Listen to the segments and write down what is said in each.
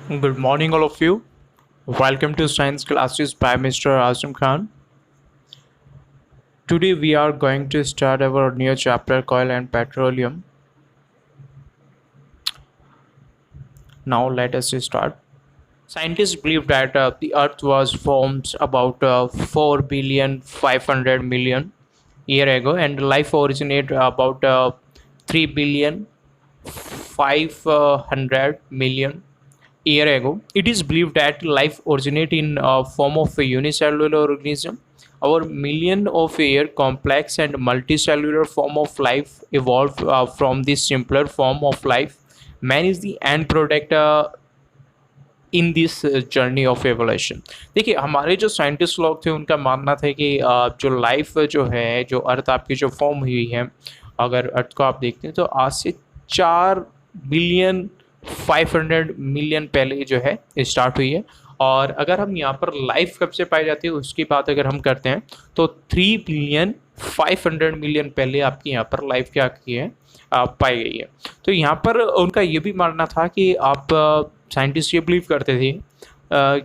Good morning, all of you. Welcome to Science Classes by Mr. Azim Khan. Today, we are going to start our new chapter, Coal and Petroleum. Now, let us start. Scientists believe that the Earth was formed about 4 billion 500 million year ago, and life originated about 3 billion 500 million year ago. It is believed that life originated in form of a unicellular organism. Our million of year complex and multicellular form of life evolved from this simpler form of life. Man is the end product in this journey of evolution. देखिए, हमारे जो scientist लोग थे उनका मानना था कि जो लाइफ जो है, जो अर्थ आपकी जो फॉर्म हुई है, अगर अर्थ को आप देखते हैं तो आज से 4 बिलियन 500 मिलियन पहले जो है स्टार्ट हुई है। और अगर हम यहाँ पर लाइफ कब से पाई जाती है उसकी बात अगर हम करते हैं तो 3 बिलियन 500 मिलियन पहले आपकी यहाँ पर लाइफ क्या की है, पाई गई है। तो यहाँ पर उनका ये भी मानना था कि आप साइंटिस्ट ये बिलीव करते थे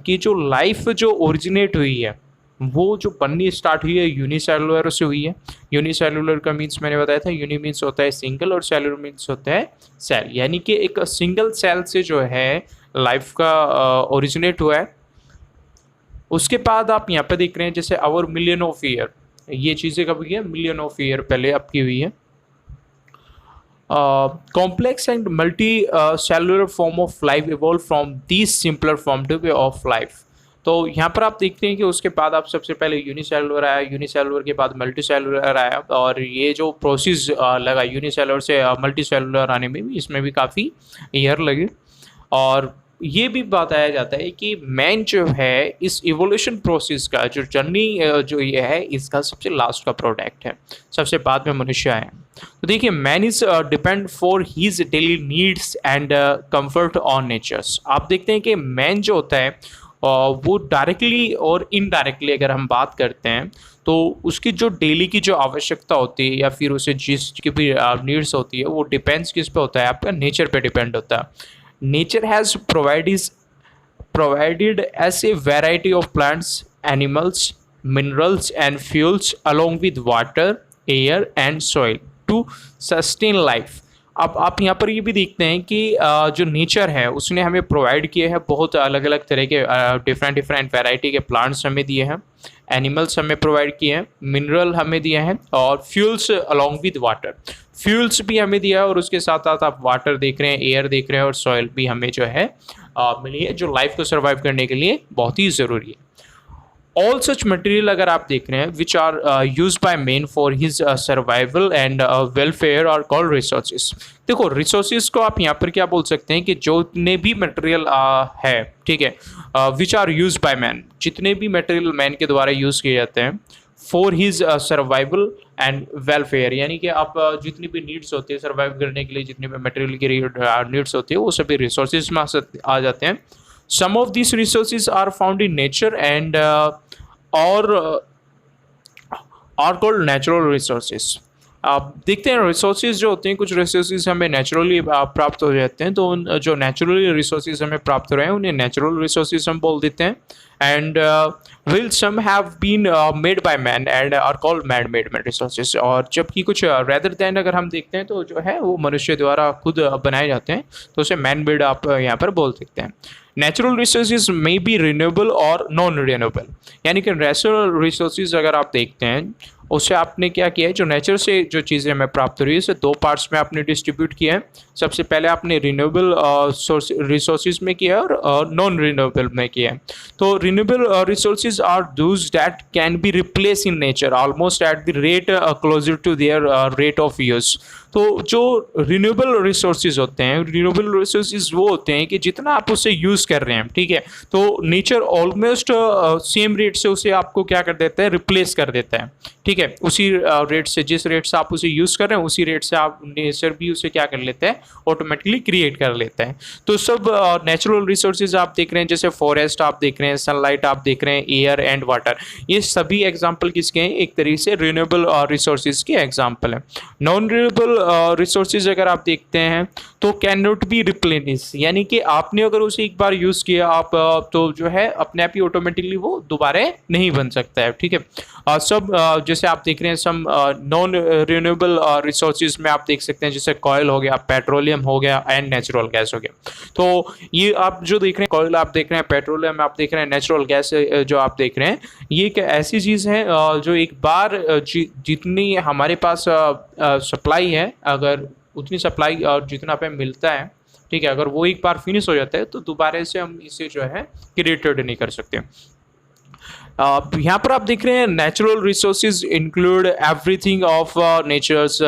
कि जो लाइफ जो ओरिजिनेट हुई है वो जो बननी स्टार्ट हुई है यूनिसेलुलर से हुई है। यूनिसेलुलर का मीन्स मैंने बताया था, यूनि मीन्स होता है सिंगल और सेलुलर मीन्स होता है सेल, यानी कि एक सिंगल सेल से जो है लाइफ का ओरिजिनेट हुआ है। उसके बाद आप यहाँ पे देख रहे हैं जैसे आवर मिलियन ऑफ ईयर, ये चीज़ें कब हुई है, मिलियन ऑफ ईयर पहले आपकी हुई है। complex and multi-cellular form of life evolved from these simpler form to be of life। तो यहाँ पर आप देखते हैं कि उसके बाद आप सबसे पहले यूनिसेलुलर आया, यूनिसेलुलर के बाद मल्टीसेलुलर आया, और ये जो प्रोसेस लगा यूनिसेलुलर से मल्टीसेलुलर आने में भी, इसमें भी काफ़ी ईयर लगे। और ये भी बताया जाता है कि मैन जो है इस इवोल्यूशन प्रोसेस का जो जर्नी जो ये है इसका सबसे लास्ट का प्रोडक्ट है, सबसे बाद में मनुष्य आए। तो देखिए, man is depend for his daily needs and comfort on natures. आप देखते हैं कि मैन जो होता है वो डायरेक्टली और इनडायरेक्टली अगर हम बात करते हैं तो उसकी जो डेली की जो आवश्यकता होती है या फिर उसे जिसकी भी नीड्स होती है वो डिपेंड्स किस पे होता है, आपका नेचर पे डिपेंड होता है। Nature has provided as a variety of plants, animals, minerals and fuels along with water, air and soil to sustain life। अब आप यहाँ पर ये भी देखते हैं कि जो नेचर है उसने हमें प्रोवाइड किए हैं बहुत अलग अलग तरह के डिफरेंट वैरायटी के प्लांट्स हमें दिए हैं, एनिमल्स हमें प्रोवाइड किए हैं, मिनरल हमें दिए हैं और fuels along with water, fuels भी हमें दिया है। और उसके साथ साथ आप वाटर देख रहे हैं, एयर देख रहे हैं और सॉइल भी हमें जो है मिली है, जो लाइफ को सर्वाइव करने के लिए बहुत ही ज़रूरी है। ऑल सच मटेरियल अगर आप देख रहे हैं which are use by man for his survival and welfare are called resources. देखो, रिसोर्सेज को आप यहाँ पर क्या बोल सकते हैं कि जितने भी मटेरियल है, ठीक है, which are use by man, जितने भी मटेरियल मैन के द्वारा यूज़ किए जाते हैं for his survival and welfare, यानी कि आप जितनी भी नीड्स होती है सर्वाइव करने के लिए, जितनी भी मटेरियल की नीड्स होती है वो सभी रिसोर्सेज में आ जाते हैं। Some of this resources are found in nature and और आर कॉल्ड नेचुरल रिसोर्सेज। आप देखते हैं रिसोर्सेज जो होते हैं, कुछ रिसोर्सेज हमें नेचुरली प्राप्त हो जाते हैं, तो उन जो नेचुरली रिसोर्सेज हमें प्राप्त हो रहे हैं उन्हें नेचुरल रिसोर्सेज हम बोल देते हैं। And while some have been made by man and are called man made resources. और जबकि कुछ रेदर दैन अगर हम देखते हैं तो जो है वो मनुष्य द्वारा खुद बनाए जाते हैं, तो उसे मैन मेड आप यहाँ पर बोल सकते हैं। Natural resources may be renewable और नॉन रिन्यूएबल, यानी कि नेचुरल रिसोर्सेज अगर आप देखते हैं उससे आपने क्या किया है, जो नेचर से जो चीज़ें हमें प्राप्त हो रही है इसे दो पार्ट्स में आपने डिस्ट्रीब्यूट किया है। सबसे पहले आपने रिन्यूएबल रिसोर्सेज में किया है और नॉन रिन्यूएबल में किया है। तो renewable resources are those that can be replace in nature almost at the rate closer to their rate of use. तो जो रिन्यूएबल रिसोर्सेज होते हैं, रिन्यूएबल रिसोर्सेज वो होते हैं कि जितना आप उसे यूज़ कर रहे हैं, ठीक है, तो नेचर ऑलमोस्ट सेम रेट से उसे आपको क्या कर देता है, रिप्लेस कर देता है, ठीक है। उसी रेट से, जिस रेट से आप उसे यूज़ कर रहे हैं उसी रेट से आप नेचर भी उसे क्या कर लेता है, ऑटोमेटिकली क्रिएट कर लेता है। तो सब नेचुरल रिसोर्सेज आप देख रहे हैं, जैसे फॉरेस्ट आप देख रहे हैं, सनलाइट आप देख रहे हैं, एयर एंड वाटर, ये सभी एग्जाम्पल किसके हैं, एक तरीके से रिन्यूएबल रिसोर्सेज के एग्जाम्पल हैं। नॉन रिन्यूएबल रिसोर्सेज अगर आप देखते हैं तो कैन नॉट बी रिप्लेनिश, यानी कि आपने अगर उसे एक बार यूज़ किया आप तो जो है अपने आप ही ऑटोमेटिकली वो दोबारा नहीं बन सकता है, ठीक है। सब जैसे आप देख रहे हैं सम नॉन रिन्यूएबल रिसोर्सेज में आप देख सकते हैं, जैसे कॉयल हो गया, पेट्रोलियम हो गया एंड नेचुरल गैस हो गया। तो ये आप जो देख रहे हैं कॉयल आप देख रहे हैं, पेट्रोलियम आप देख रहे हैं, नेचुरल गैस जो आप देख रहे हैं, ये एक ऐसी चीज़ है जो एक बार जितनी हमारे पास सप्लाई है, अगर उतनी सप्लाई और जितना पे मिलता है, ठीक है, अगर वो एक बार फिनिश हो जाता है तो दोबारा से हम इसे जो है क्रिएटेड नहीं कर सकते। यहाँ पर आप देख रहे हैं natural resources include everything of natures,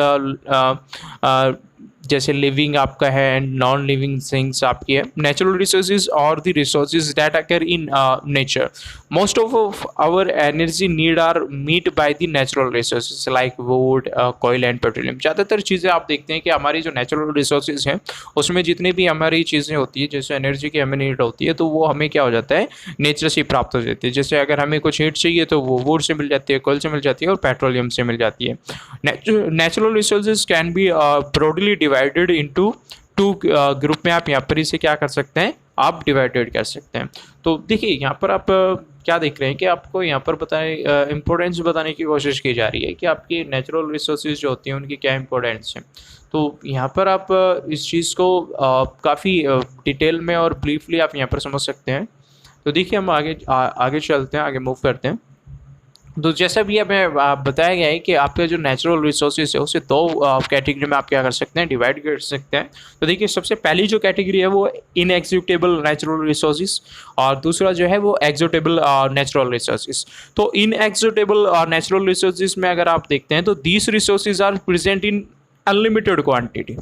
जैसे लिविंग आपका है एंड नॉन लिविंग थिंग्स आपकी है। नेचुरल रिसोर्सेज और the resources that occur in nature, most of our energy need are met by the natural resources like wood, coal and petroleum. ज़्यादातर चीज़ें आप देखते हैं कि हमारी जो नेचुरल रिसोर्सेज हैं उसमें जितनी भी हमारी चीज़ें होती है, जैसे एनर्जी की हमें नीड होती है, तो वो हमें क्या हो जाता है, नेचर से प्राप्त हो जाती है। जैसे अगर हमें कुछ हीट चाहिए तो वो वुड से मिल जाती है, कोयल से मिल जाती है और पेट्रोलियम से मिल जाती है। Natural resources can be broadly divided into two group में आप यहाँ पर इसे क्या कर सकते हैं, आप डिवाइडेड कर सकते हैं। तो देखिए यहाँ पर आप क्या देख रहे हैं कि आपको यहाँ पर बताए इम्पोर्टेंस बताने की कोशिश की जा रही है कि आपकी नेचुरल रिसोर्सेज जो होती हैं उनकी क्या इम्पोर्टेंस है। तो यहाँ पर आप इस चीज़ को काफ़ी डिटेल में और ब्रीफली आप यहाँ पर समझ सकते हैं। तो देखिए हम आगे चलते हैं, आगे मूव करते हैं। तो जैसा भी हमें बताया गया है कि आपके जो नेचुरल रिसोर्सेज है उसे दो कैटेगरी में आप क्या कर सकते हैं, डिवाइड कर सकते हैं। तो देखिए सबसे पहली जो कैटेगरी है वो इनएग्जिक्यूटेबल नेचुरल रिसोर्सेज और दूसरा जो है वो एग्जिक्यूटेबल नेचुरल रिसोर्सेज। तो इनएग्जिक्यूटेबल नेचुरल रिसोर्सेज में अगर आप देखते हैं तो these resources are present in unlimited quantity.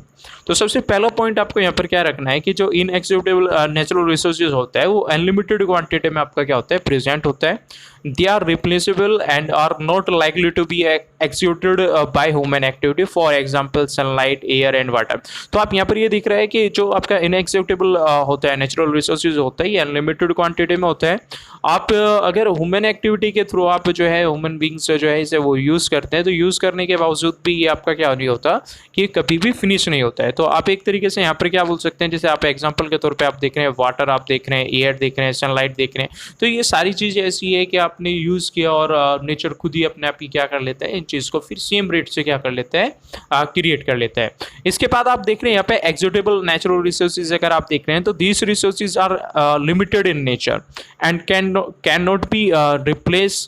तो सबसे पहला पॉइंट आपको यहाँ पर क्या रखना है कि जो इनएग्जिक्यूटेबल नेचुरल रिसोर्सेज होता है वो अनलिमिटेड क्वांटिटी में आपका क्या होता है, प्रेजेंट होता है। they are replaceable and are not likely to be executed by human activity, for example sunlight, air and water। तो आप यहाँ पर ये दिख रहा है कि जो आपका इनएग्जिक्यूटेबल होता है नेचुरल रिसोर्सेज होता है ये अनलिमिटेड क्वांटिटी में होता है। आप अगर ह्यूमन एक्टिविटी के थ्रू आप जो है ह्यूमन बींग्स जो है इसे वो यूज़ करते हैं, तो यूज़ करने के बावजूद भी ये आपका क्या नहीं होता कि कभी भी फिनिश नहीं होता है। तो आप एक तरीके से यहाँ पर क्या बोल सकते हैं, जैसे आप एग्जाम्पल के तौर पर आप देख रहे हैं वाटर आप देख रहे हैं, एयर देख रहे हैं, सनलाइट देख रहे हैं, तो ये सारी चीज़ें ऐसी है कि आपने यूज़ किया और नेचर खुद ही अपने आप ही क्या कर लेता है, इन चीज़ को फिर सेम रेट से क्या कर लेता है, क्रिएट कर लेता है। इसके बाद आप देख रहे हैं यहाँ पे एग्जिक्यूटेबल नेचुरल रिसोर्सेज अगर आप देख रहे हैं तो these resources are limited in nature and can not be replace.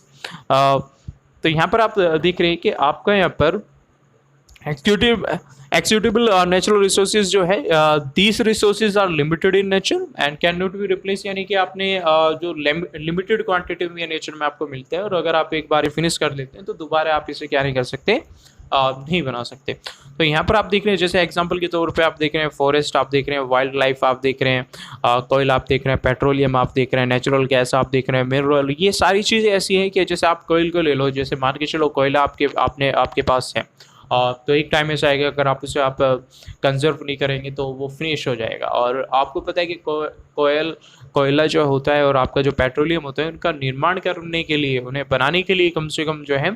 तो यहाँ पर आप देख रहे हैं कि आपका यहाँ पर एक्सेप्टेबल नेचुरल रिसोर्सेज जो है these resources are limited in nature and can not be replace, यानी कि आपने जो लिमिटेड क्वांटिटी में नेचर में आपको मिलता है और अगर आप एक बार फिनिश कर लेते हैं तो दोबारा आप इसे क्या नहीं कर सकते, नहीं बना सकते। तो यहाँ पर आप देख रहे हैं जैसे एग्जांपल के तौर पे आप देख रहे हैं फॉरेस्ट आप देख रहे हैं, वाइल्ड लाइफ आप देख रहे हैं, कोयल आप देख रहे हैं, पेट्रोलियम आप देख रहे हैं, नेचुरल गैस आप देख रहे हैं, मिनरल, ये सारी चीज़ें ऐसी हैं कि जैसे आप कोयल को ले लो, जैसे मान के चलो कोयला आपके पास है, तो एक टाइम ऐसा आएगा अगर आप उसे आप कंजर्व नहीं करेंगे तो वो फिनिश हो जाएगा। और आपको पता है कि कोयला जो होता है और आपका जो पेट्रोलियम होता है उनका निर्माण करने के लिए, उन्हें बनाने के लिए कम से कम जो है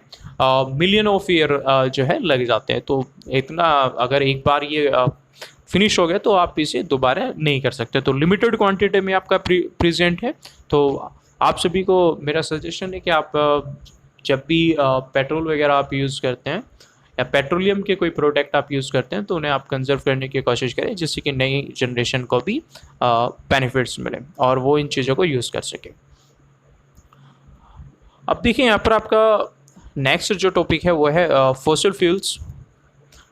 मिलियन ऑफ ईयर जो है लग जाते हैं। तो इतना अगर एक बार ये फिनिश हो गया तो आप इसे दोबारा नहीं कर सकते। तो लिमिटेड क्वांटिटी में आपका प्रेजेंट है। तो आप सभी को मेरा सजेशन है कि आप जब भी पेट्रोल वगैरह आप यूज़ करते हैं या पेट्रोलियम के कोई प्रोडक्ट आप यूज़ करते हैं तो उन्हें आप कंजर्व करने की कोशिश करें, जिससे कि नई जनरेशन को भी बेनिफिट्स मिले और वो इन चीज़ों को यूज़ कर सके। अब देखिए यहाँ पर आपका नेक्स्ट जो टॉपिक है वो है फॉसिल फ्यूल्स।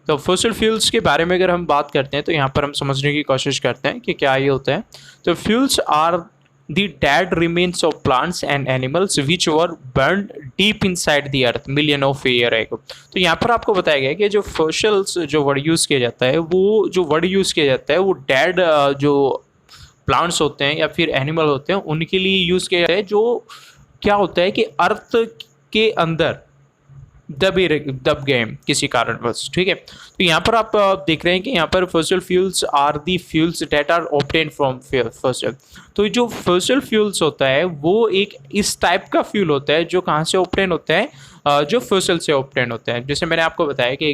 तो फॉसिल फ्यूल्स के बारे में अगर हम बात करते हैं तो यहाँ पर हम समझने की कोशिश करते हैं कि क्या ये होता है। तो fuels are the dead remains of plants and animals which were burned deep inside the earth million of year ago। तो यहाँ पर आपको बताया गया कि जो fossils जो वर्ड यूज़ किया जाता है, वो जो वर्ड यूज़ किया जाता है वो डेड जो प्लांट्स होते हैं या फिर एनिमल होते हैं उनके लिए यूज़ किया जाता है। जो क्या होता है कि अर्थ के अंदर दब गए किसी कारणवश, ठीक है। तो यहाँ पर आप देख रहे हैं कि यहाँ पर fossil fuels are the fuels that are obtain from fossil. तो जो फॉसिल फ्यूल्स होता है वो एक इस टाइप का फ्यूल होता है जो कहाँ से ऑब्टेन होता है, जो फॉसिल से ऑब्टेन होता है। जैसे मैंने आपको बताया कि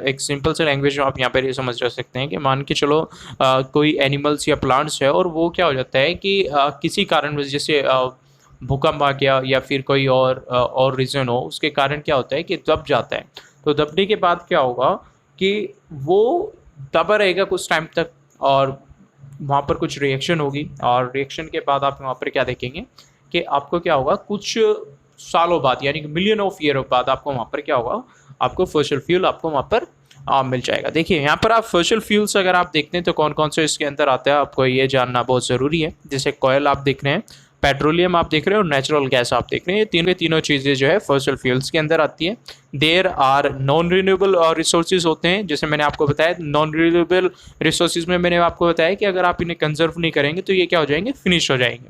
एक सिंपल से लैंग्वेज में आप यहाँ पर ये समझ सकते हैं कि मान के चलो कोई एनिमल्स या प्लांट्स है और वो क्या हो जाता है कि किसी कारणवश जैसे भूकंप आ गया या फिर कोई और रीज़न हो, उसके कारण क्या होता है कि दब जाता है। तो दबने के बाद क्या होगा कि वो दबा रहेगा कुछ टाइम तक और वहाँ पर कुछ रिएक्शन होगी, और रिएक्शन के बाद आप वहाँ पर क्या देखेंगे कि आपको क्या होगा, कुछ सालों बाद यानी कि मिलियन ऑफ ईयर बाद आपको वहाँ पर क्या होगा, आपको फॉसिल फ्यूल आपको वहाँ पर मिल जाएगा। देखिए यहाँ पर आप फॉसिल फ्यूल्स अगर आप देखते हैं तो कौन कौन से इसके अंदर आता है, आपको ये जानना बहुत ज़रूरी है। जैसे कोयल आप देख रहे हैं, पेट्रोलियम आप देख रहे हैं और नेचुरल गैस आप देख रहे हैं, ये तीनों चीज़ें जो है फॉसिल फ्यूल्स के अंदर आती है। There are non renewable resources होते हैं, जैसे मैंने आपको बताया नॉन रिन्यूएबल रिसोर्सेज में मैंने आपको बताया कि अगर आप इन्हें कंजर्व नहीं करेंगे तो ये क्या हो जाएंगे, फिनिश हो जाएंगे।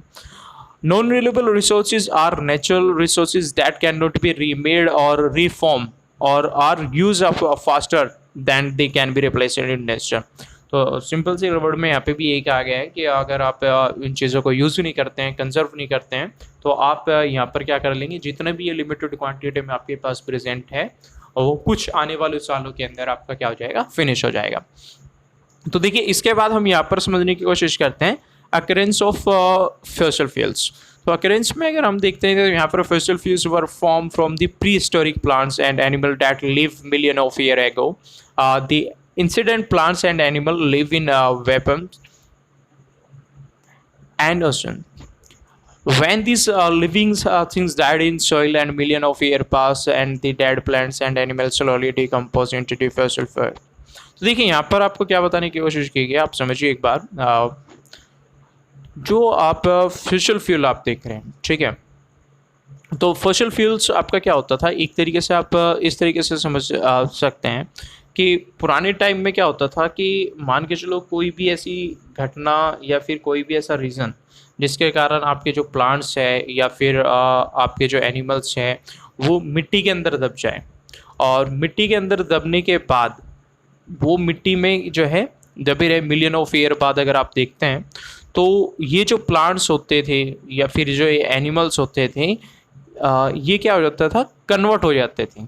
Non renewable resources are natural resources that can not be remade और रीफॉर्म और are use faster than they can be replaced in nature. तो सिंपल सी वर्ड में यहाँ पे भी यही कहा गया है कि अगर आप इन चीज़ों को यूज़ नहीं करते हैं, कंजर्व नहीं करते हैं, तो आप यहाँ पर क्या कर लेंगे, जितने भी ये लिमिटेड क्वांटिटी में आपके पास प्रेजेंट है वो कुछ आने वाले सालों के अंदर आपका क्या हो जाएगा, फिनिश हो जाएगा। तो देखिए इसके बाद हम यहाँ पर समझने की कोशिश करते हैं अकरेंस ऑफ फॉसिल फ्यूल्स। तो अकरेंस में अगर हम देखते हैं तो यहाँ पर fossil fuels were form from the pre historic plants and animal that live million of year ago. The incident plants and animals live in weapons and ocean. When these living things died in soil and million of years pass and the dead plants and animals slowly decompose into the fossil fuel. तो देखिए यहाँ पर आपको क्या बताने की कोशिश की गई, आप समझिए एक बार। जो आप फॉसिल फ्यूल आप देख रहे हैं, ठीक है, तो फॉसिल फ्यूल्स आपका क्या होता था, एक तरीके से आप इस तरीके से समझ सकते हैं कि पुराने टाइम में क्या होता था कि मान के चलो कोई भी ऐसी घटना या फिर कोई भी ऐसा रीज़न जिसके कारण आपके जो प्लांट्स है या फिर आपके जो एनिमल्स हैं वो मिट्टी के अंदर दब जाए, और मिट्टी के अंदर दबने के बाद वो मिट्टी में जो है दबे रहे मिलियन ऑफ ईयर बाद अगर आप देखते हैं तो ये जो प्लांट्स होते थे या फिर जो ये एनिमल्स होते थे ये क्या हो जाता था, कन्वर्ट हो जाते थे।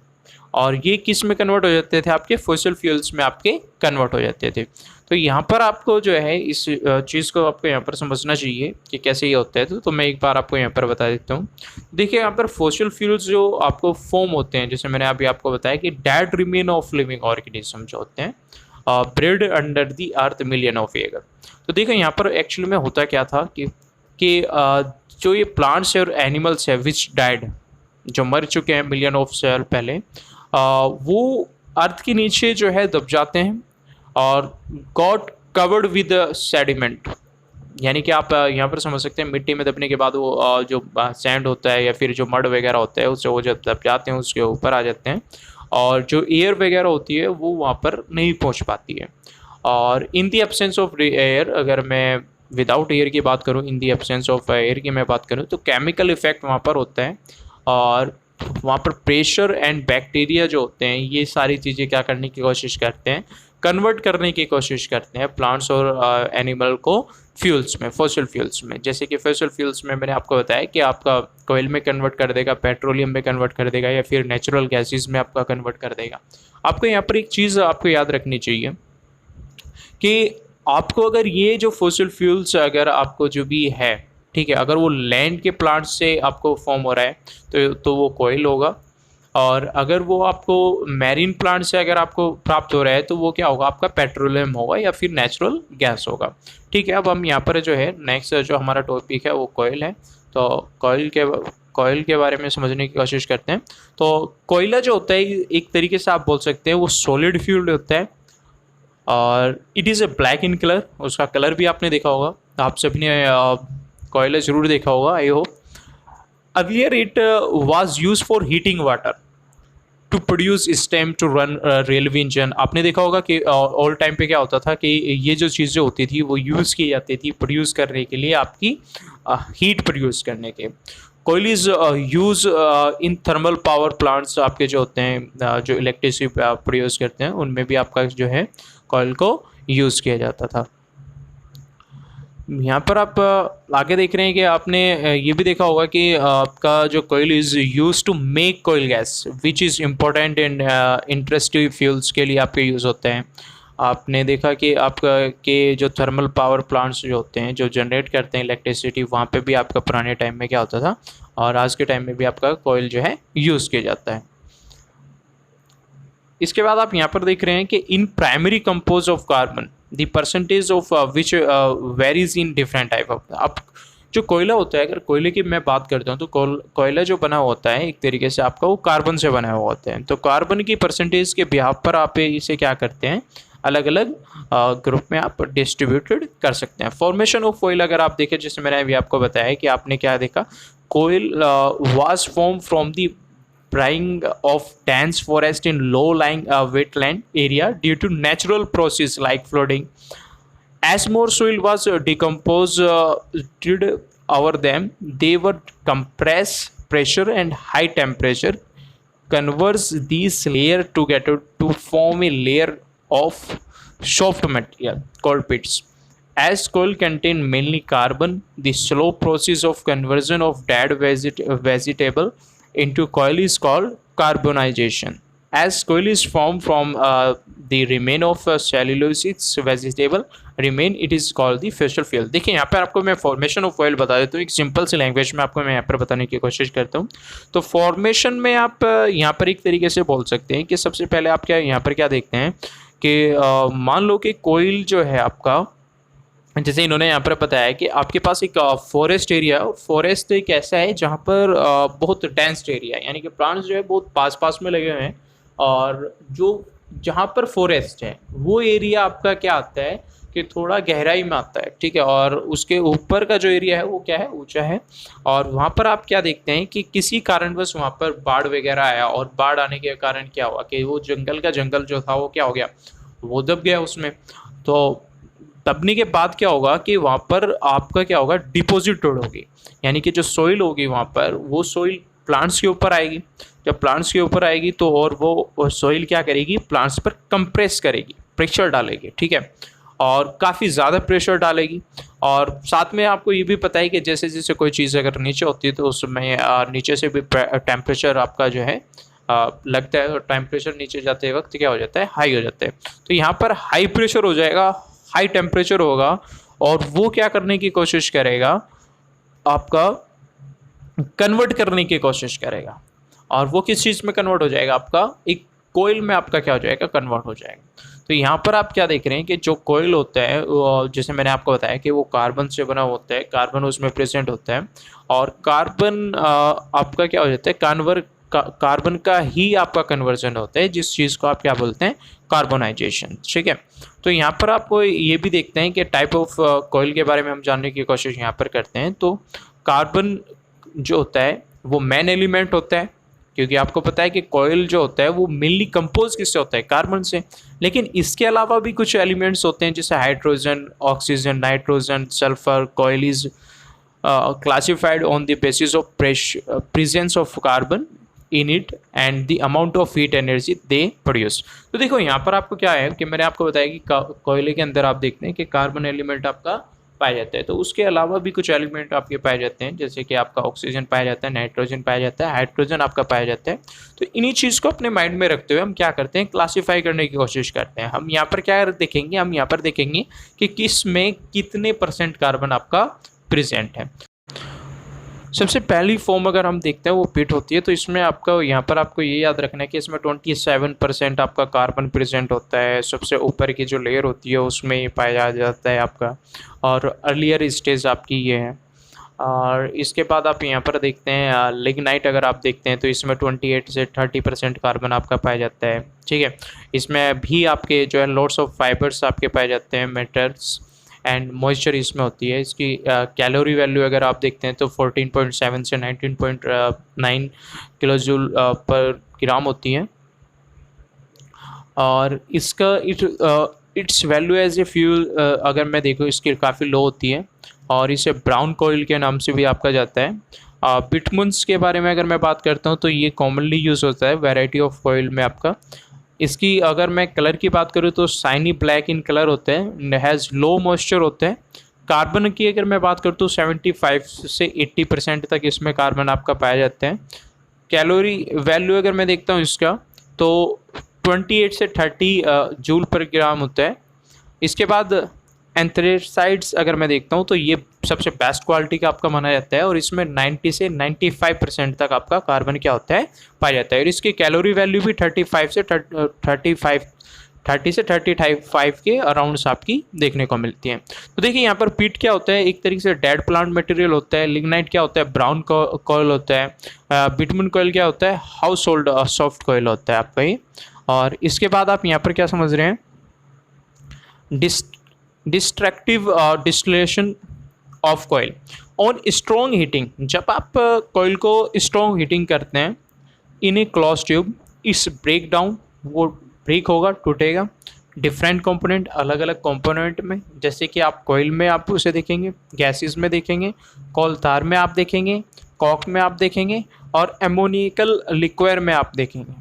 और ये किस में कन्वर्ट हो जाते थे, आपके फॉसिल फ्यूल्स में आपके कन्वर्ट हो जाते थे। तो यहाँ पर आपको जो है इस चीज़ को आपको यहाँ पर समझना चाहिए कि कैसे ये होता है। तो मैं एक बार आपको यहाँ पर बता देता हूँ। देखिए यहाँ पर फॉसिल फ्यूल्स जो आपको फॉर्म होते हैं, जैसे मैंने अभी आपको बताया कि dead remain of living organism जो होते हैं bread under the earth million of year. तो देखो यहाँ पर एक्चुअली में होता क्या था कि जो ये प्लांट्स है और एनिमल्स है विच डाइड, जो मर चुके हैं मिलियन ऑफ ईयर पहले, वो अर्थ के नीचे जो है दब जाते हैं और गॉट कवर्ड विद सेडिमेंट। यानी कि आप यहाँ पर समझ सकते हैं मिट्टी में दबने के बाद वो जो सैंड होता है या फिर जो मड वगैरह होता है उससे वो जब दब जाते हैं उसके ऊपर आ जाते हैं, और जो एयर वगैरह होती है वो वहाँ पर नहीं पहुँच पाती है। और इन दी एब्सेंस ऑफ एयर, अगर मैं विदाउट एयर की बात करूँ, इन दी एब्सेंस ऑफ एयर की मैं बात करूँ, तो केमिकल इफेक्ट वहाँ पर होता है और वहाँ पर प्रेशर एंड बैक्टीरिया जो होते हैं ये सारी चीज़ें क्या करने की कोशिश करते हैं, कन्वर्ट करने की कोशिश करते हैं प्लांट्स और एनिमल को फ्यूल्स में, फॉसिल फ्यूल्स में। जैसे कि फॉसिल फ्यूल्स में मैंने आपको बताया कि आपका कोयल में कन्वर्ट कर देगा, पेट्रोलियम में कन्वर्ट कर देगा या फिर नेचुरल गैसेस में आपका कन्वर्ट कर देगा। आपको यहाँ पर एक चीज़ आपको याद रखनी चाहिए कि आपको अगर ये जो फॉसिल फ्यूल्स अगर आपको जो भी है, ठीक है, अगर वो लैंड के प्लांट से आपको फॉर्म हो रहा है तो वो कोयल होगा, और अगर वो आपको मैरीन प्लांट से अगर आपको प्राप्त हो रहा है तो वो क्या होगा, आपका पेट्रोलियम होगा या फिर नेचुरल गैस होगा। ठीक है, अब हम यहाँ पर जो है नेक्स्ट जो हमारा टॉपिक है वो कोयल है। तो कोयल के बारे में समझने की कोशिश करते हैं। तो कोयला जो होता है एक तरीके से आप बोल सकते हैं वो सॉलिड फ्यूल होता है और it is a black in colour. उसका कलर भी आपने देखा होगा, आप सभी ने कोयला ज़रूर देखा होगा I hope. Earlier it was use for heating water to produce steam to run railway engine. आपने देखा होगा कि ऑल टाइम पे क्या होता था कि ये जो चीज़ें होती थी वो यूज़ की जाती थी प्रोड्यूस करने के लिए, आपकी हीट प्रोड्यूस करने के। Coal is use in thermal power plants आपके जो होते हैं जो इलेक्ट्रिसिटी प्रोड्यूस करते हैं उनमें भी आपका जो है कोयल को यूज़ किया जाता था। यहाँ पर आप आगे देख रहे हैं कि आपने ये भी देखा होगा कि आपका जो coal is use to make coal gas which is important in industry fuels के लिए आपके यूज़ होते हैं। आपने देखा कि आपका के जो थर्मल पावर प्लांट्स जो होते हैं जो जनरेट करते हैं इलेक्ट्रिसिटी वहाँ पे भी आपका पुराने टाइम में क्या होता था और आज के टाइम में भी आपका कोयल जो है यूज़ किया जाता है। इसके बाद आप यहाँ पर देख रहे हैं कि in primary compose of carbon the percentage of which varies in different type of. अब जो कोयला होता है, अगर कोयले की मैं बात करता हूँ तो कोयला जो बना होता है एक तरीके से आपका वो कार्बन से बना हुआ होता है। तो कार्बन की परसेंटेज के बिहाफ पर आप इसे क्या करते हैं अलग अलग ग्रुप में आप डिस्ट्रीब्यूटेड कर सकते हैं। फॉर्मेशन ऑफ कोयल अगर आप देखें जैसे मैंने अभी आपको बताया कि आपने क्या देखा, coal was form from the drying of dense forest in low-lying wetland area due to natural process like flooding. As more soil was decomposed over them, they would compress pressure and high temperature converge these layer together to form a layer of soft material called pits. As coal contain mainly carbon, the slow process of conversion of dead vegetable into coal is called carbonization. As coal is formed from the remain of cellulose vegetable remain, it is called the fossil fuel. देखिए यहाँ पर आपको मैं formation of oil बता देता हूँ एक simple सी language में आपको मैं यहाँ पर बताने की कोशिश करता हूँ। तो फॉर्मेशन में आप यहाँ पर एक तरीके से बोल सकते हैं कि सबसे पहले आप क्या यहाँ पर क्या देखते हैं कि मान लो कि कोयल जो है आपका, जैसे इन्होंने यहाँ पर बताया कि आपके पास एक फॉरेस्ट एरिया, फॉरेस्ट एक ऐसा है जहाँ पर बहुत डेंस एरिया है, यानी कि प्लांट्स जो है बहुत पास पास में लगे हुए हैं, और जो जहाँ पर फॉरेस्ट है वो एरिया आपका क्या आता है कि थोड़ा गहराई में आता है, ठीक है, और उसके ऊपर का जो एरिया है वो क्या है, ऊंचा है। और वहाँ पर आप क्या देखते हैं कि किसी कारणवश वहाँ पर बाढ़ वगैरह आया, और बाढ़ आने के कारण क्या हुआ कि वो जंगल का जंगल जो था वो क्या हो गया, वो दब गया उसमें। तो दबने के बाद क्या होगा कि वहाँ पर आपका क्या होगा, डिपॉजिटेड होगी, यानी कि जो सोइल होगी वहाँ पर वो सोइल प्लांट्स के ऊपर आएगी। जब प्लांट्स के ऊपर आएगी तो और वो सोइल क्या करेगी, प्लांट्स पर कंप्रेस करेगी, प्रेशर डालेगी, ठीक है, और काफ़ी ज़्यादा प्रेशर डालेगी। और साथ में आपको ये भी पता है कि जैसे जैसे कोई चीज़ अगर नीचे होती है तो उसमें नीचे से भी टेम्परेचर आपका जो है लगता है, और टेम्परेचर नीचे जाते वक्त क्या हो जाता है, हाई हो जाता है। तो यहाँ पर हाई प्रेशर हो जाएगा, हाई टेम्परेचर होगा, और वो क्या करने की कोशिश करेगा, आपका कन्वर्ट करने की कोशिश करेगा। और वो किस चीज़ में कन्वर्ट हो जाएगा, आपका एक कोयल में आपका क्या हो जाएगा, कन्वर्ट हो जाएगा। तो यहाँ पर आप क्या देख रहे हैं कि जो कोयल होता है जैसे मैंने आपको बताया कि वो कार्बन से बना होता है, कार्बन उसमें प्रेजेंट होता है, और कार्बन आपका क्या हो जाता है, कार्बन का ही आपका कन्वर्जन होता है, जिस चीज़ को आप क्या बोलते हैं, कार्बोनाइजेशन, ठीक है। तो यहाँ पर आपको ये भी देखते हैं कि टाइप ऑफ कोयल के बारे में हम जानने की कोशिश यहाँ पर करते हैं। तो कार्बन जो होता है वो मेन एलिमेंट होता है, क्योंकि आपको पता है कि कोयल जो होता है वो मेनली कंपोज किससे होता है, कार्बन से। लेकिन इसके अलावा भी कुछ एलिमेंट्स होते हैं जैसे hydrogen, oxygen, nitrogen, sulphur. Coal is classified on the basis of presence of carbon in it and the amount of heat energy they produce। तो देखो यहाँ पर आपको क्या है कि मैंने आपको बताया कि कोयले के अंदर आप देखते हैं कि कार्बन एलिमेंट आपका पाया जाता है, तो उसके अलावा भी कुछ एलिमेंट आपके पाए जाते हैं, जैसे कि आपका ऑक्सीजन पाया जाता है, नाइट्रोजन पाया जाता है, हाइड्रोजन आपका पाया जाता है। तो इन्हीं चीज़ को अपने माइंड में रखते हुए हम क्या करते हैं, क्लासीफाई करने की कोशिश करते हैं। हम यहाँ पर क्या देखेंगे, हम यहाँ पर देखेंगे कि किस में कितने % कार्बन आपका प्रेजेंट है। सबसे पहली फॉर्म अगर हम देखते हैं वो पिट होती है। तो इसमें आपका यहाँ पर आपको ये याद रखना है कि इसमें 27% आपका कार्बन प्रेजेंट होता है। सबसे ऊपर की जो लेयर होती है उसमें ये पाया जाता है आपका, और अर्लियर स्टेज आपकी ये है। और इसके बाद आप यहाँ पर देखते हैं लिग्नाइट, अगर आप देखते हैं तो इसमें 28 से 30% कार्बन आपका पाया जाता है, ठीक है। इसमें भी आपके जो है लॉट्स ऑफ फाइबर्स आपके पाए जाते हैं, मेटल्स एंड मॉइस्चर इसमें होती है। इसकी कैलोरी वैल्यू अगर आप देखते हैं तो 14.7 से 19.9 किलोजूल पर ग्राम होती है। और इसका its value as a fuel अगर मैं देखूँ इसकी काफ़ी लो होती है, और इसे ब्राउन कोयल के नाम से भी आपका जाता है। बिटमुन्स के बारे में अगर मैं बात करता हूँ तो ये कॉमनली यूज़ होता है वैरायटी ऑफ ऑयल में आपका। इसकी अगर मैं कलर की बात करूँ तो शाइनी ब्लैक इन कलर होते हैं, हैज़ लो मॉइस्चर होते हैं। कार्बन की अगर मैं बात करता हूँ 75 से 80% तक इसमें कार्बन आपका पाया जाता है। कैलोरी वैल्यू अगर मैं देखता हूँ इसका तो 28 से 30 जूल पर ग्राम होता है। इसके बाद एंथ्रेसाइड्स अगर मैं देखता हूँ तो ये सबसे बेस्ट क्वालिटी का आपका माना जाता है और इसमें 90 से 95% तक आपका कार्बन क्या होता है पाया जाता है। और इसकी कैलोरी वैल्यू भी 30 से 35 के अराउंड्स आपकी देखने को मिलती है। तो देखिए यहाँ पर पीट क्या होता है, एक तरीके से डेड प्लांट मटेरियल होता है। लिग्नाइट क्या होता है, ब्राउन कॉयल होता है। बिटुमेन कॉयल क्या होता है, हाउस होल्ड सॉफ्ट कॉयल होता है आपका ये। और इसके बाद आप यहाँ पर क्या समझ रहे हैं, destructive distillation of coil on strong heating. जब आप कॉयल को स्ट्रॉन्ग हीटिंग करते हैं इन ए क्लोज ट्यूब, इस ब्रेक डाउन, वो ब्रेक होगा, टूटेगा। डिफरेंट कंपोनेंट, अलग अलग कंपोनेंट में, जैसे कि आप कॉयल में आप उसे देखेंगे, गैसेस में देखेंगे, कॉल तार में आप देखेंगे, कॉक में आप देखेंगे और एमोनिकल लिक्विड में आप देखेंगे।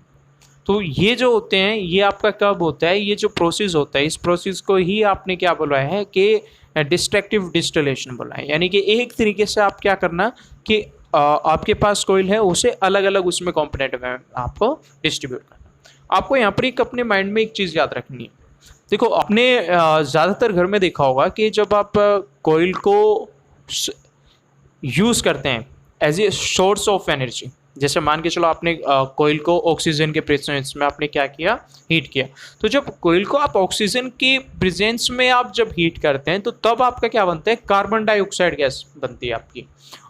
तो ये जो होते हैं ये आपका कब होता है, ये जो प्रोसेस होता है इस प्रोसेस को ही आपने क्या बुलाया है कि डिस्ट्रक्टिव डिस्टिलेशन बोला है। यानी कि एक तरीके से आप क्या करना कि आपके पास कॉइल है उसे अलग अलग उसमें कंपोनेंट में आपको डिस्ट्रीब्यूट करना। आपको यहाँ पर एक अपने माइंड में एक चीज़ याद रखनी है। देखो आपने ज़्यादातर घर में देखा होगा कि जब आप कॉइल को यूज़ करते हैं as a source of energy, जैसे मान के चलो आपने कोयल को ऑक्सीजन के प्रेजेंस में आपने क्या किया, हीट किया। तो जब कोयल को आप ऑक्सीजन के प्रेजेंस में आप जब हीट करते हैं तो तब आपका क्या बनता है, कार्बन डाइऑक्साइड गैस बनती है आपकी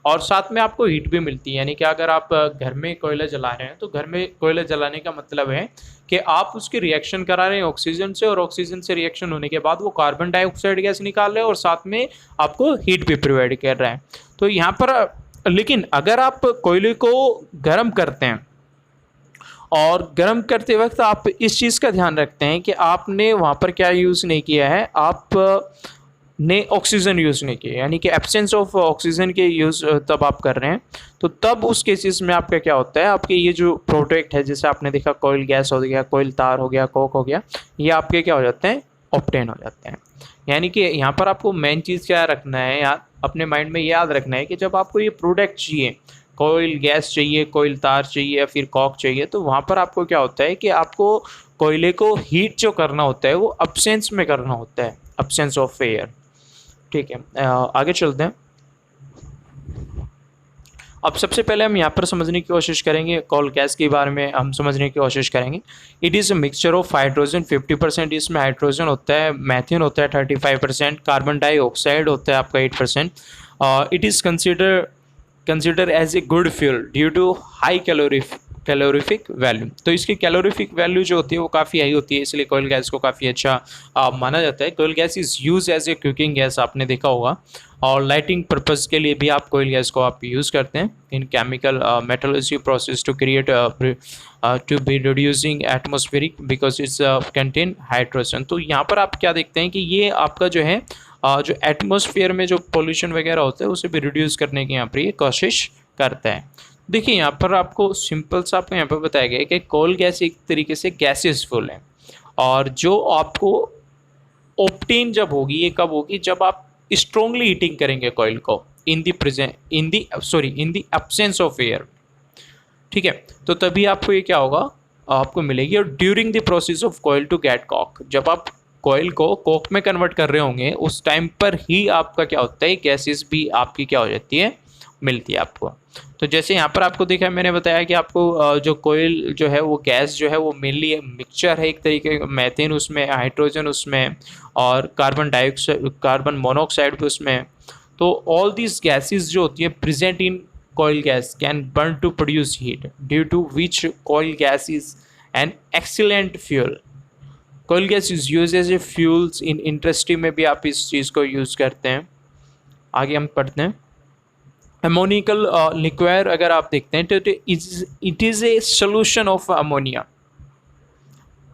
और साथ में आपको हीट भी मिलती है। यानी कि अगर आप घर में कोयला जला रहे हैं तो घर में कोयला जलाने का मतलब है कि आप उसकी रिएक्शन करा रहे हैं ऑक्सीजन से और ऑक्सीजन से रिएक्शन होने के बाद वो कार्बन डाइऑक्साइड गैस निकाल रहे हैं और साथ में आपको हीट भी प्रोवाइड कर रहा है। तो यहाँ पर लेकिन अगर आप कोयले को गर्म करते हैं और गर्म करते वक्त आप इस चीज़ का ध्यान रखते हैं कि आपने वहाँ पर क्या यूज़ नहीं किया है, आपने ऑक्सीजन यूज़ नहीं किया, यानी कि एब्सेंस ऑफ ऑक्सीजन के यूज़ तब आप कर रहे हैं। तो तब उस केसेस में आपका क्या होता है, आपके ये जो प्रोडक्ट है जैसे आपने देखा कोयल गैस हो गया, कोयल तार हो गया, कोक हो गया, ये आपके क्या हो जाते हैं, ऑब्टेन हो जाते हैं। यानी कि यहाँ पर आपको मेन चीज़ क्या रखना है यार, अपने माइंड में याद रखना है कि जब आपको ये प्रोडक्ट चाहिए, कोयल गैस चाहिए, कोयल तार चाहिए या फिर कॉक चाहिए, तो वहाँ पर आपको क्या होता है कि आपको कोयले को हीट जो करना होता है वो अब्सेंस में करना होता है, अब्सेंस ऑफ एयर। ठीक है, आगे चलते हैं। अब सबसे पहले हम यहाँ पर समझने की कोशिश करेंगे, कोल गैस के बारे में हम समझने की कोशिश करेंगे। It is a mixture of hydrogen, 50% इसमें हाइड्रोजन होता है, मैथिन होता है 35%, कार्बन डाइऑक्साइड होता है आपका 8%। It is consider as a good fuel due to high calorific value. तो इसकी कैलोरीफिक वैल्यू जो होती है वो काफ़ी हाई होती है, इसलिए कोयल गैस को काफ़ी अच्छा माना जाता है। Coal gas is use as a cooking gas, आपने देखा होगा, और लाइटिंग पर्पज़ के लिए भी आप कोयल गैस को आप यूज़ करते हैं in chemical metallurgy process to create to be reducing atmospheric because its contain hydrogen. तो यहाँ पर आप क्या देखते हैं कि ये आपका जो है जो एटमॉस्फेयर में जो पोल्यूशन वगैरह होता है उसे भी रिड्यूस करने की यहाँ पर ये कोशिश करता है। देखिए यहाँ पर आपको सिंपल सा आपको यहाँ पर बताया गया है कि कोल गैस एक तरीके से गैसेस फुल है और जो आपको ऑब्टेन जब होगी, ये कब होगी, जब आप स्ट्रॉन्गली हीटिंग करेंगे कॉइल को in the absence of air. ठीक है, तो तभी आपको ये क्या होगा, आपको मिलेगी। और during the process of coal to get coke, जब आप कॉइल को कोक में कन्वर्ट कर रहे होंगे उस टाइम पर ही आपका क्या होता है, गैसेस भी आपकी क्या हो जाती है, मिलती है आपको। तो जैसे यहाँ पर आपको देखा, मैंने बताया कि आपको जो कोयल जो है वो गैस जो है वो मेनली मिक्सचर है एक तरीके का, मैथेन उसमें, हाइड्रोजन उसमें और कार्बन मोनोऑक्साइड भी उसमें। तो ऑल दिस गैसेस जो होती है present in coal gas can burn to produce heat due to which coal gas is an excellent fuel. Coal gas is use as a fuels in industry में भी आप इस चीज़ को यूज़ करते हैं। आगे हम पढ़ते हैं। अमोनिकल लिक्विड अगर आप देखते हैं तो it is a solution of ammonia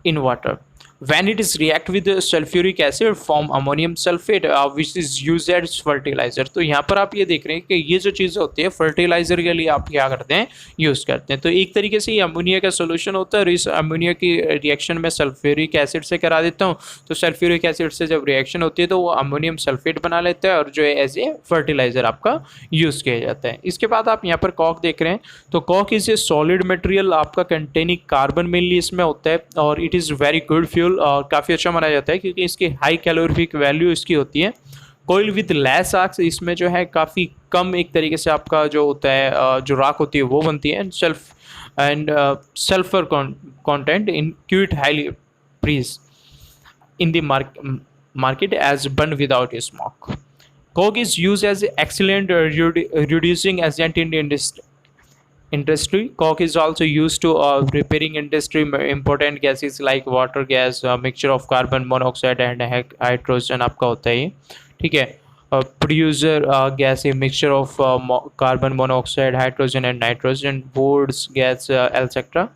in water when it is react with sulfuric acid form ammonium sulfate which is used as fertilizer। तो यहाँ पर आप ये देख रहे हैं कि ये जो चीज़ें होती है फर्टिलाइजर के लिए आप क्या करते हैं, यूज़ करते हैं। तो एक तरीके से ये अमोनिया का सोल्यूशन होता है और इस अमोनिया की रिएक्शन में सल्फ्यूरिक एसिड से करा देता हूँ। तो सल्फ्यूरिक एसिड से जब रिएक्शन होती है तो वो अमोनियम सल्फेट बना लेता है और जो है एज ए फर्टिलाइजर आपका यूज़ किया जाता है। इसके बाद आप यहाँ पर कॉक देख रहे हैं, तो coke is a solid material आपका कंटेनिंग कार्बन मेनली इसमें होता है और it is very good fuel और काफ़ी अच्छा माना जाता है क्योंकि इसकी हाई कैलोरीफिक वैल्यू इसकी होती है। कोयल विद लेस आर्क्स, इसमें जो है काफ़ी कम एक तरीके से आपका जो होता है जो राख होती है वो बनती है। Sulphur content in cute highly prized in the market as burned without smoke. Coke is used as an excellent reducing agent in the industry. Coke is also used to repairing industry important gases like water gas, mixture of carbon monoxide and hydrogen आपका होता है ये, ठीक है। Producer gas a mixture of carbon monoxide, hydrogen and nitrogen, woods gas etcetera.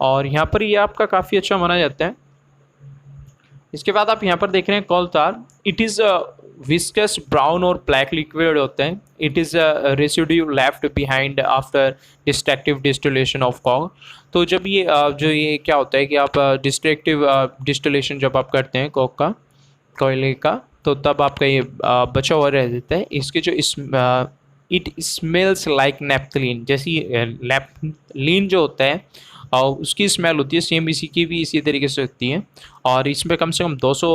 और यहाँ पर ये आपका काफ़ी अच्छा माना जाता है। इसके बाद आप यहाँ पर देख रहे हैं coal tar, it is viscous brown और ब्लैक लिक्विड होते हैं। It is residue left behind after destructive distillation of coke. तो जब ये जो ये क्या होता है कि आप डिस्ट्रक्टिव डिस्टिलेशन जब आप करते हैं कॉक का, कोयले का, तो तब आपका ये बचा हुआ रह जाता है। इसके जो इट स्मेल्स लाइक नेप्थलीन, जैसी नेप्थलीन जो होता है उसकी स्मेल होती है, सेम इसी की भी इसी तरीके से होती है। और इसमें कम से कम 200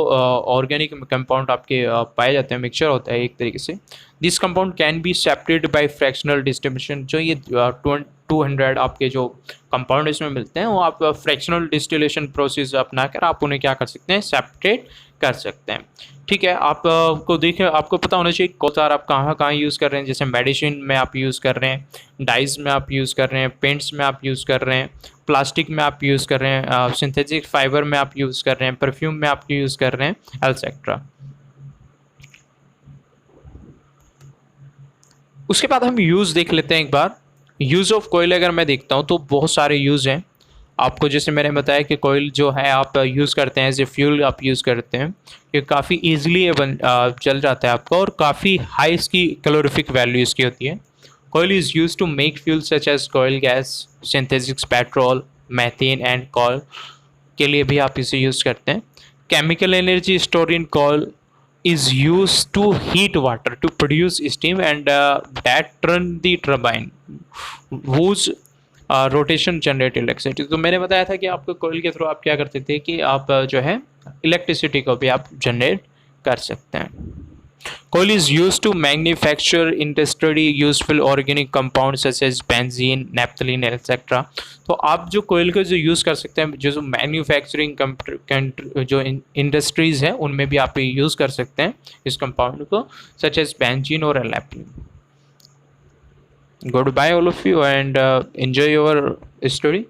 ऑर्गेनिक कंपाउंड आपके पाए जाते हैं, मिक्सचर होता है एक तरीके से। This compound can be separated by fractional distillation. जो ये 200 आपके जो कंपाउंड इसमें मिलते हैं वो आप फ्रैक्शनल डिस्टिलेशन प्रोसेस अपना कर आप उन्हें क्या कर सकते हैं, सेपरेट कर सकते हैं, ठीक है। आपको देखिए, आपको पता होना चाहिए कोल तार आप कहाँ कहाँ यूज़ कर रहे हैं। जैसे मेडिसिन में आप यूज़ कर रहे हैं, डाइज में आप यूज़ कर रहे हैं, पेंट्स में आप यूज़ कर रहे हैं, प्लास्टिक में आप यूज़ कर रहे हैं, सिंथेटिक फाइबर में आप यूज़ कर रहे हैं, परफ्यूम में आप यूज़ कर रहे हैं, एटसेट्रा। उसके बाद हम यूज़ देख लेते हैं एक बार। यूज़ ऑफ कोयल अगर मैं देखता हूँ तो बहुत सारे यूज़ हैं। आपको जैसे मैंने बताया कि कोयल जो है आप यूज़ करते हैं एज ए फ्यूल आप यूज़ करते हैं, ये काफ़ी ईजिली जल जाता है आपका और काफ़ी हाई इसकी कैलोरीफिक वैल्यू इसकी होती है। Coal is use to make fuel such as coal gas, synthetic petrol, methane and coal के लिए भी आप इसे यूज़ करते हैं। Chemical energy store in coal is used to heat water to produce steam and that turn the turbine whose rotation generate electricity। तो मैंने बताया था कि आपको कोयल के थ्रू आप क्या करते थे कि आप जो है इलेक्ट्रिसिटी को भी आप जनरेट कर सकते हैं। Coal is used to manufacture industrially useful organic compounds such as benzene, naphthalene, etc. तो आप जो कोयल को जो यूज़ कर सकते हैं, जो मैन्युफैक्चरिंग जो इंडस्ट्रीज़ हैं उनमें भी आप यूज़ कर सकते हैं इस कंपाउंड को, सच एज बेंजीन और naphthalene। Goodbye all of you and enjoy your story.